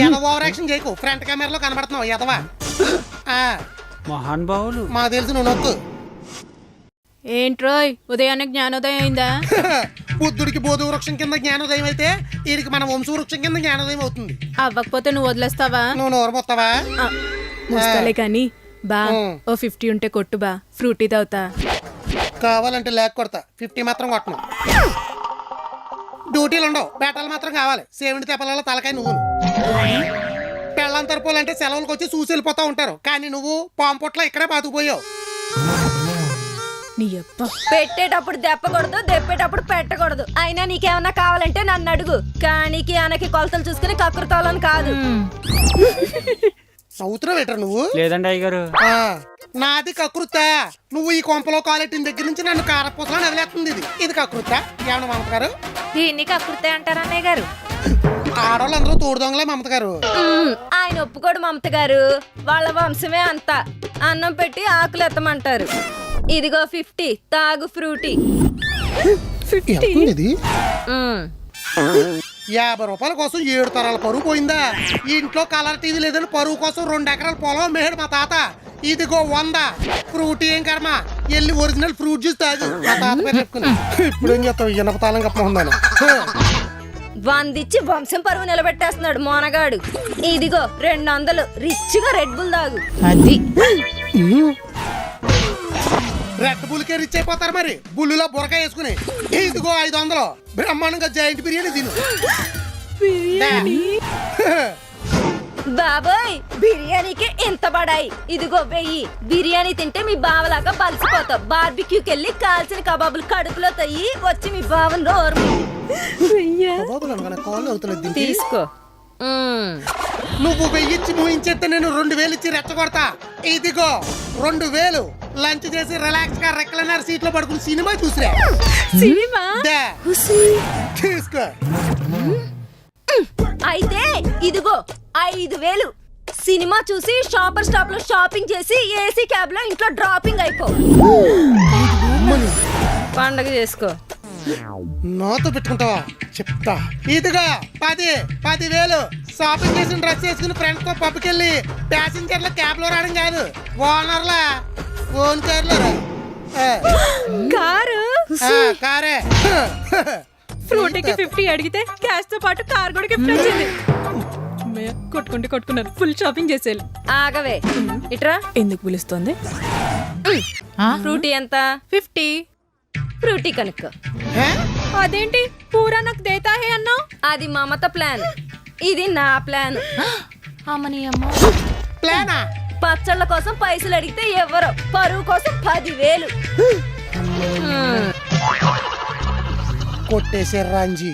Over action చేయకు, front కెమెరాలో కనబడుతున్నావు ఎదవా. మహాన్ బావులు మాకు తెలుసు, నువ్వు నొక్కు. ఏంట్రోయ్ ఉదయాన్నే జ్ఞానోదయం అయిందా? బుద్ధుడికి బోధి వృక్షం కింద జ్ఞానోదయం అయితే వీడికి మన వంశ వృక్షం కింద జ్ఞానోదయం అవుతుంది. అవ్వకపోతే నువ్వు వదిలేస్తావా? నువ్వు నోరు మొత్తవా? ముస్తలే కానీ బా ఓ 50 ఉంటే కొట్టు బా, ఫ్రూటీ తాగుతా. కావాలంటే లేక కొడతా, 50 మాత్రం కొట్టను. డ్యూటీలు ఉండవు, బేటాలు మాత్రం కావాలి. సేవిండి తెప్పల తలకాయ నువ్వు. పెళ్ళం తరపులంటే సెలవులకు వచ్చి చూసి వెళ్ళిపోతా ఉంటారు, కానీ నువ్వు పాంపొట్ల ఇక్కడే బాతుకుపోయావు. నీ అప్ప పెట్టేటప్పుడు దెప్పకూడదు, దెప్పేటప్పుడు పెట్టకూడదు. అయినా నీకేమన్నా కావాలంటే నన్ను అడుగు, కానీ అనకి కొలతలు చూసుకుని కక్కురుతాలని కాదు. సౌత్రం వేటర్ నువ్వు? లేదండి అయ్యగారు. నాది కకృత. నువ్వు ఈ కొంపలో కాలెట్టిన దగ్గర నుంచి నన్ను కారపూసలో నదిలేస్తుంది. ఇది కకృత. ఏమన్నా మమత గారు? దీన్ని కక్కురుతే అంటారు అన్నయ్య గారు. ఆడవాళ్ళందరూ తోడు దొంగలే మమత గారు. ఆయన ఒప్పుకోడు మమత గారు, వాళ్ళ వంశమే అంత. అన్నం పెట్టి ఆకులు ఎత్తమంటారు. ఇదిగో 50, తాగు ఫ్రూటీ. 50 ఇది? 50 రూపాయల కోసం 7 తరాల పరువు పోయిందా? ఈ ఇంట్లో కలర్ టీవీ లేదని పరువు కోసం 2 ఎకరాల పొలం మేడు మా తాత. ఇదిగో 100 ఫ్రూటీ. ఏం కర్మ, వెళ్ళి ఒరిజినల్ ఫ్రూట్ జ్యూస్ తాగు. మా తాత పేరు చెప్పుకుని ఇప్పుడు ఏం చేస్తావు? ఇనపతాళం కప్పమన్నాను. 100 ఇచ్చి వంశం పరువు నిలబెట్టేస్తున్నాడు మోనగాడు. ఇదిగో 200 రిచ్గా రెడ్ బుల్ తాగు. అది రెడ్ బుల్కే రిచ్ అయిపోతారు మరి, బుల్లులో బురకాయ వేసుకుని. ఇదిగో 500 బ్రహ్మాండంగా జాయింట్ బిర్యానీ తిను. బాబోయ్, బిర్యానీకి ఎంత పడాయి. ఇదిగో 1000. బిర్యానీ తింటే మీ బావలాగా బలిసిపోతావు. బార్బిక్యూకి వెళ్ళి కాల్చిన కబాబులు కడుపులో తయ్యి వచ్చి మీ బావను నోరు తీసుకో. నువ్వు 1000 ఇచ్చి ముయించేస్తే నేను 2000 ఇచ్చి రెచ్చగొడతా. ఇదిగో 2000. లంచ్ చేసి రిలాక్స్ గా రెక్లైనర్ సీట్ లో పడుకుని సినిమా చూసిరా. సినిమా తీసుకో. అయితే ఇదిగో 5000. సినిమా చూసి షాపర్ స్టాప్ లో షాపింగ్ చేసి ఏసీ క్యాబ్ లో ఇంట్లో డ్రాపింగ్ అయిపో. పండగ చేసుకో. నాతో పెట్టుకుంటావా చెప్తా. ఇదిగా 10,000 షాపింగ్ చేసిన డ్రెస్ వేసుకుని ఫ్రెండ్స్ తో పప్పుకెళ్ళి ప్యాసింజర్ల క్యాబ్ లో రావడం కాదు, ఓనర్లా ఓన్ కార్లో కారు కారే. ఫ్రూటీకి 50 అడిగితే క్యాష్ తో పాటు కార్ కూడా గిఫ్ట్ వచ్చింది. కొట్టుకున్నారు, ఫుల్ షాపింగ్ చేసేయాలి. ఆగవే, ఇట్రా. ఎందుకు పిలుస్తుంది? ఫ్రూటీ ఎంత? 50. ఫ్రూటీ కనుక. అదేంటి పూరా నాకు దేతా హే అన్నా? అది మమత ప్లాన్, ఇది నా ప్లాన్. ప్లానా? పచ్చళ్ళ కోసం పైసలు అడిగితే ఎవరో, పరువు కోసం 10,000. కొట్టేసే రాంజీ.